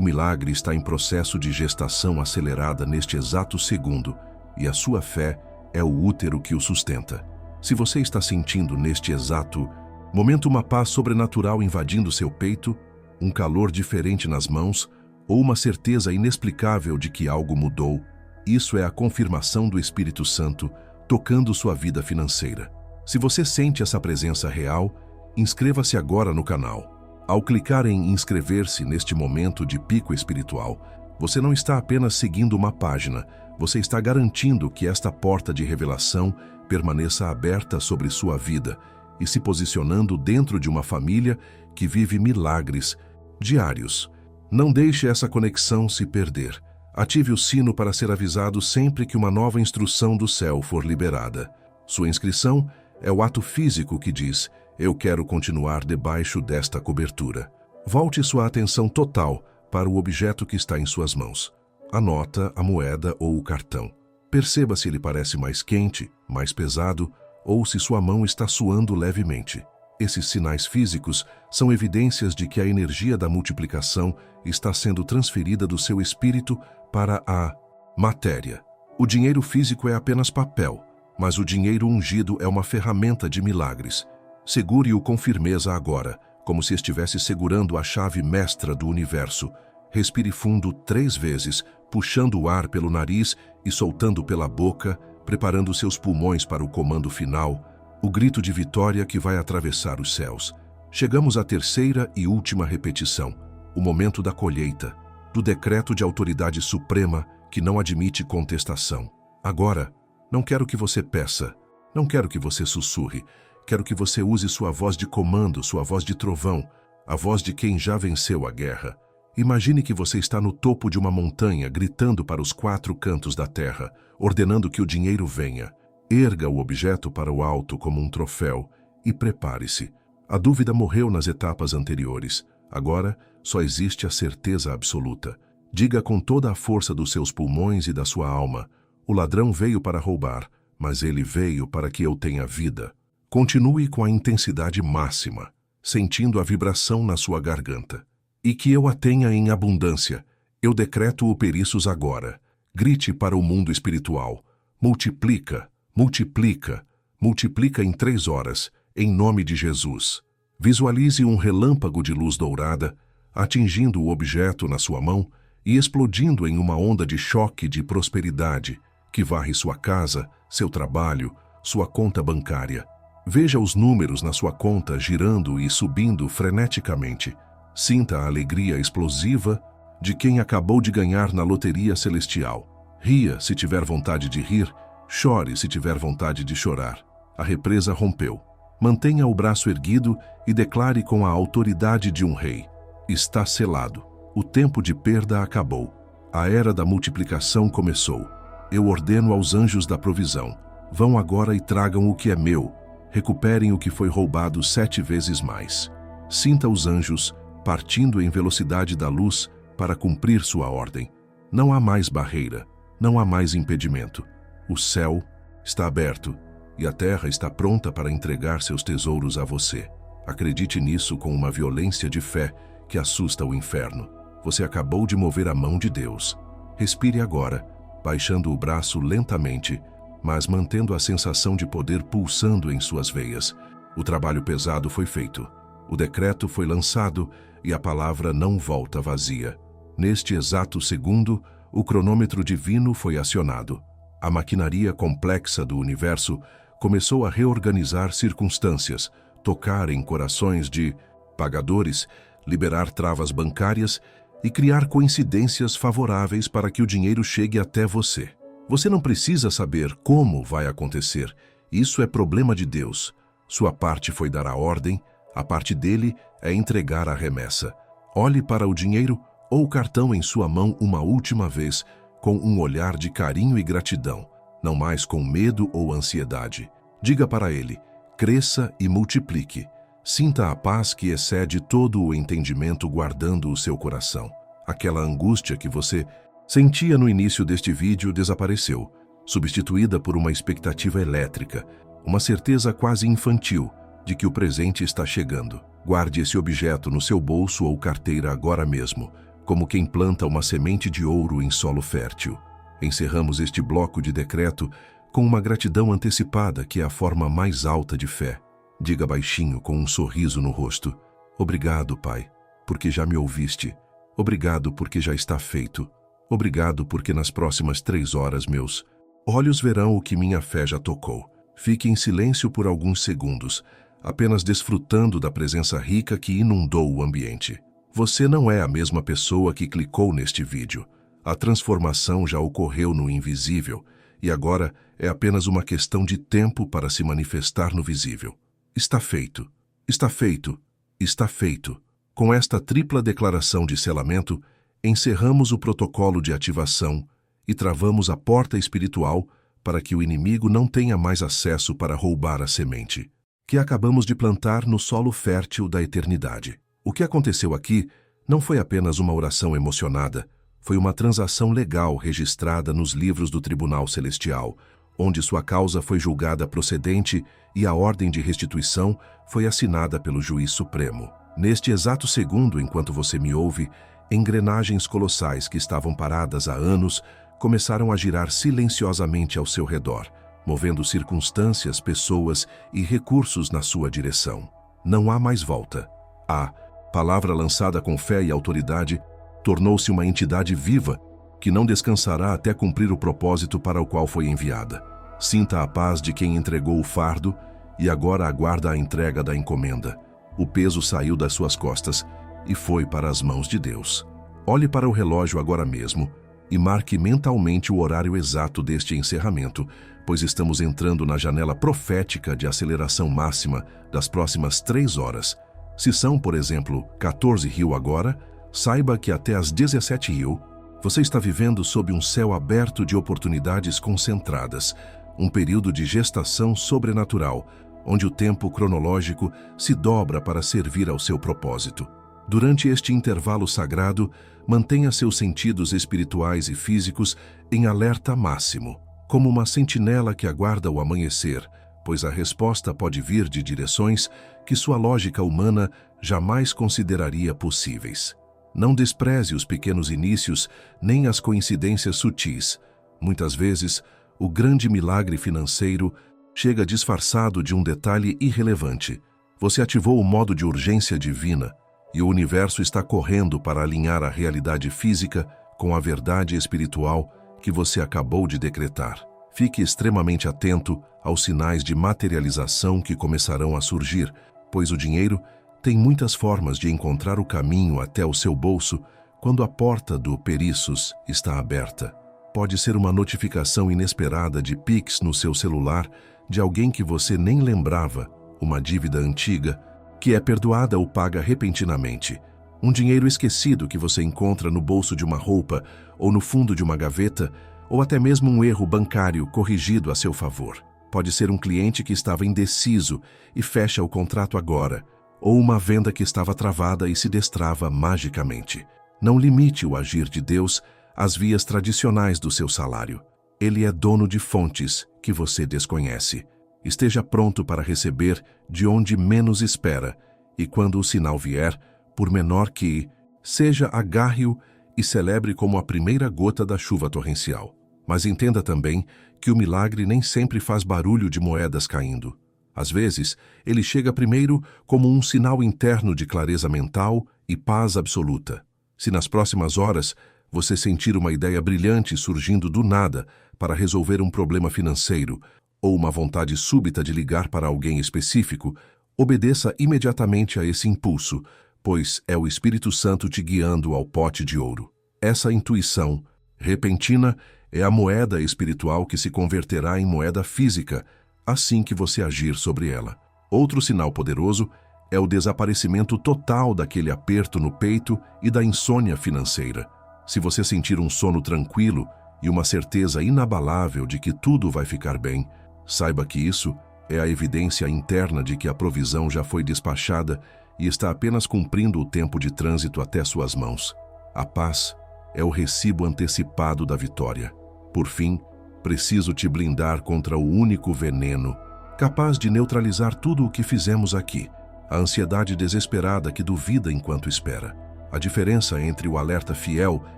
milagre está em processo de gestação acelerada neste exato segundo e a sua fé é o útero que o sustenta. Se você está sentindo neste exato momento uma paz sobrenatural invadindo seu peito, um calor diferente nas mãos ou uma certeza inexplicável de que algo mudou, isso é a confirmação do Espírito Santo tocando sua vida financeira. Se você sente essa presença real, inscreva-se agora no canal. Ao clicar em inscrever-se neste momento de pico espiritual, você não está apenas seguindo uma página, você está garantindo que esta porta de revelação permaneça aberta sobre sua vida e se posicionando dentro de uma família que vive milagres diários. Não deixe essa conexão se perder. Ative o sino para ser avisado sempre que uma nova instrução do céu for liberada. Sua inscrição é o ato físico que diz: eu quero continuar debaixo desta cobertura. Volte sua atenção total para o objeto que está em suas mãos. A nota, a moeda ou o cartão. Perceba se ele parece mais quente, mais pesado ou se sua mão está suando levemente. Esses sinais físicos são evidências de que a energia da multiplicação está sendo transferida do seu espírito para a matéria. O dinheiro físico é apenas papel, mas o dinheiro ungido é uma ferramenta de milagres. Segure-o com firmeza agora, como se estivesse segurando a chave mestra do universo. Respire fundo 3 vezes, puxando o ar pelo nariz e soltando pela boca, preparando seus pulmões para o comando final, o grito de vitória que vai atravessar os céus. Chegamos à terceira e última repetição, o momento da colheita, do decreto de autoridade suprema que não admite contestação. Agora, não quero que você peça, não quero que você sussurre, quero que você use sua voz de comando, sua voz de trovão, a voz de quem já venceu a guerra. Imagine que você está no topo de uma montanha, gritando para os 4 cantos da terra, ordenando que o dinheiro venha. Erga o objeto para o alto como um troféu e prepare-se. A dúvida morreu nas etapas anteriores. Agora, só existe a certeza absoluta. Diga com toda a força dos seus pulmões e da sua alma: o ladrão veio para roubar, mas ele veio para que eu tenha vida. Continue com a intensidade máxima, sentindo a vibração na sua garganta. E que eu a tenha em abundância. Eu decreto o periços agora. Grite para o mundo espiritual. Multiplica, multiplica, multiplica em 3 horas, em nome de Jesus. Visualize um relâmpago de luz dourada, atingindo o objeto na sua mão e explodindo em uma onda de choque de prosperidade, que varre sua casa, seu trabalho, sua conta bancária. Veja os números na sua conta girando e subindo freneticamente. Sinta a alegria explosiva de quem acabou de ganhar na loteria celestial. Ria se tiver vontade de rir, chore se tiver vontade de chorar. A represa rompeu. Mantenha o braço erguido e declare com a autoridade de um rei: está selado. O tempo de perda acabou. A era da multiplicação começou. Eu ordeno aos anjos da provisão: vão agora e tragam o que é meu. Recuperem o que foi roubado 7 vezes mais. Sinta os anjos partindo em velocidade da luz para cumprir sua ordem. Não há mais barreira, não há mais impedimento. O céu está aberto e a terra está pronta para entregar seus tesouros a você. Acredite nisso com uma violência de fé que assusta o inferno. Você acabou de mover a mão de Deus. Respire agora, baixando o braço lentamente, mas mantendo a sensação de poder pulsando em suas veias. O trabalho pesado foi feito. O decreto foi lançado e a palavra não volta vazia. Neste exato segundo, o cronômetro divino foi acionado. A maquinaria complexa do universo começou a reorganizar circunstâncias, tocar em corações de pagadores, liberar travas bancárias e criar coincidências favoráveis para que o dinheiro chegue até você. Você não precisa saber como vai acontecer. Isso é problema de Deus. Sua parte foi dar a ordem, a parte dele é entregar a remessa. Olhe para o dinheiro ou o cartão em sua mão uma última vez, com um olhar de carinho e gratidão, não mais com medo ou ansiedade. Diga para ele: cresça e multiplique. Sinta a paz que excede todo o entendimento guardando o seu coração. Aquela angústia que você Sentia no início deste vídeo desapareceu, substituída por uma expectativa elétrica, uma certeza quase infantil de que o presente está chegando. Guarde esse objeto no seu bolso ou carteira agora mesmo, como quem planta uma semente de ouro em solo fértil. Encerramos este bloco de decreto com uma gratidão antecipada que é a forma mais alta de fé. Diga baixinho com um sorriso no rosto: obrigado, Pai, porque já me ouviste. Obrigado porque já está feito. Obrigado porque nas próximas 3 horas meus olhos verão o que minha fé já tocou. Fique em silêncio por alguns segundos, apenas desfrutando da presença rica que inundou o ambiente. Você não é a mesma pessoa que clicou neste vídeo. A transformação já ocorreu no invisível e agora é apenas uma questão de tempo para se manifestar no visível. Está feito, está feito, está feito. Com esta tripla declaração de selamento, encerramos o protocolo de ativação e travamos a porta espiritual para que o inimigo não tenha mais acesso para roubar a semente que acabamos de plantar no solo fértil da eternidade. O que aconteceu aqui não foi apenas uma oração emocionada, foi uma transação legal registrada nos livros do Tribunal Celestial, onde sua causa foi julgada procedente e a ordem de restituição foi assinada pelo Juiz Supremo. Neste exato segundo, enquanto você me ouve, engrenagens colossais que estavam paradas há anos começaram a girar silenciosamente ao seu redor, movendo circunstâncias, pessoas e recursos na sua direção. Não há mais volta. A palavra lançada com fé e autoridade tornou-se uma entidade viva que não descansará até cumprir o propósito para o qual foi enviada. Sinta a paz de quem entregou o fardo e agora aguarda a entrega da encomenda. O peso saiu das suas costas e foi para as mãos de Deus. Olhe para o relógio agora mesmo e marque mentalmente o horário exato deste encerramento, pois estamos entrando na janela profética de aceleração máxima das próximas 3 horas. Se são, por exemplo, 14 Rio agora, saiba que até às 17 Rio, você está vivendo sob um céu aberto de oportunidades concentradas, um período de gestação sobrenatural, onde o tempo cronológico se dobra para servir ao seu propósito. Durante este intervalo sagrado, mantenha seus sentidos espirituais e físicos em alerta máximo, como uma sentinela que aguarda o amanhecer, pois a resposta pode vir de direções que sua lógica humana jamais consideraria possíveis. Não despreze os pequenos inícios nem as coincidências sutis. Muitas vezes, o grande milagre financeiro chega disfarçado de um detalhe irrelevante. Você ativou o modo de urgência divina e o universo está correndo para alinhar a realidade física com a verdade espiritual que você acabou de decretar. Fique extremamente atento aos sinais de materialização que começarão a surgir, pois o dinheiro tem muitas formas de encontrar o caminho até o seu bolso quando a porta do Perissos está aberta. Pode ser uma notificação inesperada de Pix no seu celular de alguém que você nem lembrava, uma dívida antiga que é perdoada ou paga repentinamente, um dinheiro esquecido que você encontra no bolso de uma roupa ou no fundo de uma gaveta, ou até mesmo um erro bancário corrigido a seu favor. Pode ser um cliente que estava indeciso e fecha o contrato agora, ou uma venda que estava travada e se destrava magicamente. Não limite o agir de Deus às vias tradicionais do seu salário. Ele é dono de fontes que você desconhece. Esteja pronto para receber de onde menos espera, e quando o sinal vier, por menor que seja, agarre-o e celebre como a primeira gota da chuva torrencial. Mas entenda também que o milagre nem sempre faz barulho de moedas caindo. Às vezes, ele chega primeiro como um sinal interno de clareza mental e paz absoluta. Se nas próximas horas você sentir uma ideia brilhante surgindo do nada para resolver um problema financeiro, ou uma vontade súbita de ligar para alguém específico, obedeça imediatamente a esse impulso, pois é o Espírito Santo te guiando ao pote de ouro. Essa intuição repentina é a moeda espiritual que se converterá em moeda física assim que você agir sobre ela. Outro sinal poderoso é o desaparecimento total daquele aperto no peito e da insônia financeira. Se você sentir um sono tranquilo e uma certeza inabalável de que tudo vai ficar bem, saiba que isso é a evidência interna de que a provisão já foi despachada e está apenas cumprindo o tempo de trânsito até suas mãos. A paz é o recibo antecipado da vitória. Por fim, preciso te blindar contra o único veneno capaz de neutralizar tudo o que fizemos aqui, a ansiedade desesperada que duvida enquanto espera. A diferença entre o alerta fiel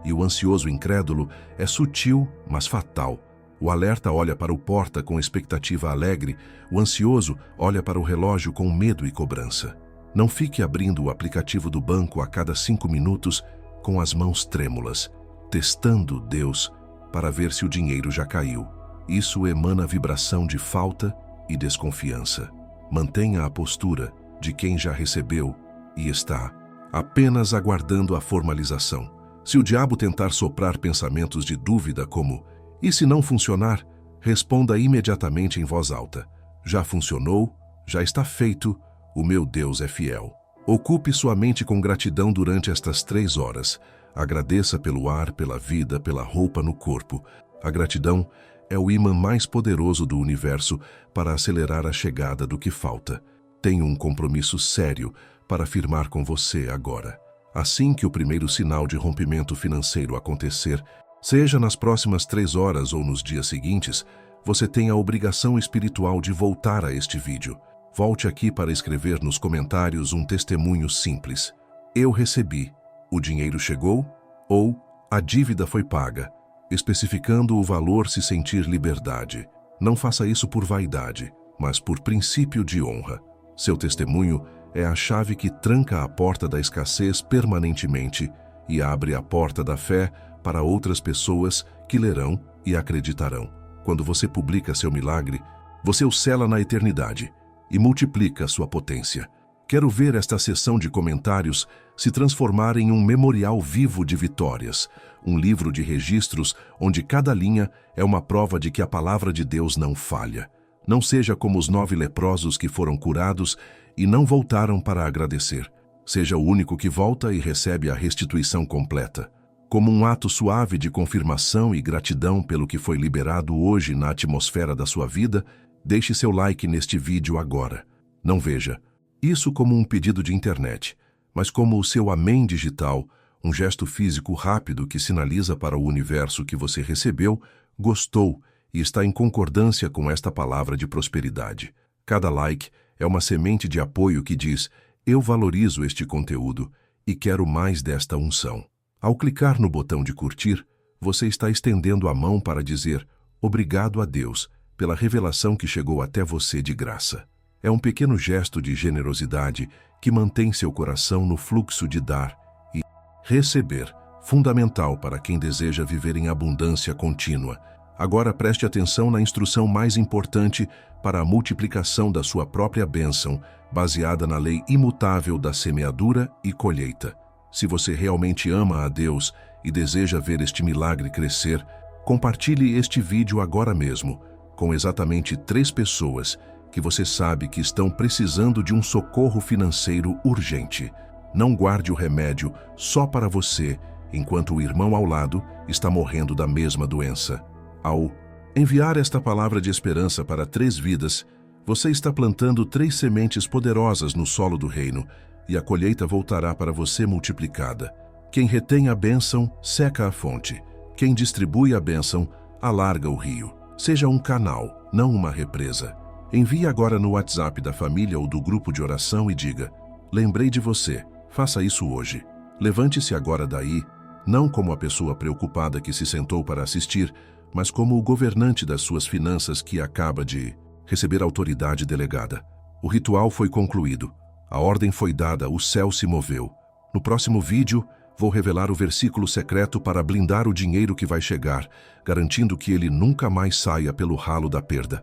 e o ansioso incrédulo é sutil, mas fatal. O alerta olha para o porta com expectativa alegre, o ansioso olha para o relógio com medo e cobrança. Não fique abrindo o aplicativo do banco a cada 5 minutos com as mãos trêmulas, testando Deus para ver se o dinheiro já caiu. Isso emana vibração de falta e desconfiança. Mantenha a postura de quem já recebeu e está apenas aguardando a formalização. Se o diabo tentar soprar pensamentos de dúvida como "e se não funcionar?", responda imediatamente em voz alta: "Já funcionou, já está feito, o meu Deus é fiel." Ocupe sua mente com gratidão durante estas 3 horas. Agradeça pelo ar, pela vida, pela roupa no corpo. A gratidão é o ímã mais poderoso do universo para acelerar a chegada do que falta. Tenho um compromisso sério para firmar com você agora. Assim que o primeiro sinal de rompimento financeiro acontecer, seja nas próximas 3 horas ou nos dias seguintes, você tem a obrigação espiritual de voltar a este vídeo. Volte aqui para escrever nos comentários um testemunho simples. "Eu recebi", "o dinheiro chegou" ou "a dívida foi paga", especificando o valor se sentir liberdade. Não faça isso por vaidade, mas por princípio de honra. Seu testemunho é a chave que tranca a porta da escassez permanentemente e abre a porta da fé para outras pessoas que lerão e acreditarão. Quando você publica seu milagre, você o sela na eternidade e multiplica sua potência. Quero ver esta sessão de comentários se transformar em um memorial vivo de vitórias, um livro de registros onde cada linha é uma prova de que a palavra de Deus não falha. Não seja como os 9 leprosos que foram curados e não voltaram para agradecer. Seja o único que volta e recebe a restituição completa. Como um ato suave de confirmação e gratidão pelo que foi liberado hoje na atmosfera da sua vida, deixe seu like neste vídeo agora. Não veja isso como um pedido de internet, mas como o seu amém digital, um gesto físico rápido que sinaliza para o universo que você recebeu, gostou e está em concordância com esta palavra de prosperidade. Cada like é uma semente de apoio que diz: "Eu valorizo este conteúdo e quero mais desta unção." Ao clicar no botão de curtir, você está estendendo a mão para dizer obrigado a Deus pela revelação que chegou até você de graça. É um pequeno gesto de generosidade que mantém seu coração no fluxo de dar e receber, fundamental para quem deseja viver em abundância contínua. Agora preste atenção na instrução mais importante para a multiplicação da sua própria bênção, baseada na lei imutável da semeadura e colheita. Se você realmente ama a Deus e deseja ver este milagre crescer, compartilhe este vídeo agora mesmo, com exatamente 3 pessoas que você sabe que estão precisando de um socorro financeiro urgente. Não guarde o remédio só para você, enquanto o irmão ao lado está morrendo da mesma doença. Ao enviar esta palavra de esperança para 3 vidas, você está plantando 3 sementes poderosas no solo do reino, e a colheita voltará para você multiplicada. Quem retém a bênção, seca a fonte. Quem distribui a bênção, alarga o rio. Seja um canal, não uma represa. Envie agora no WhatsApp da família ou do grupo de oração e diga: "Lembrei de você, faça isso hoje." Levante-se agora daí, não como a pessoa preocupada que se sentou para assistir, mas como o governante das suas finanças que acaba de receber autoridade delegada. O ritual foi concluído. A ordem foi dada, o céu se moveu. No próximo vídeo, vou revelar o versículo secreto para blindar o dinheiro que vai chegar, garantindo que ele nunca mais saia pelo ralo da perda.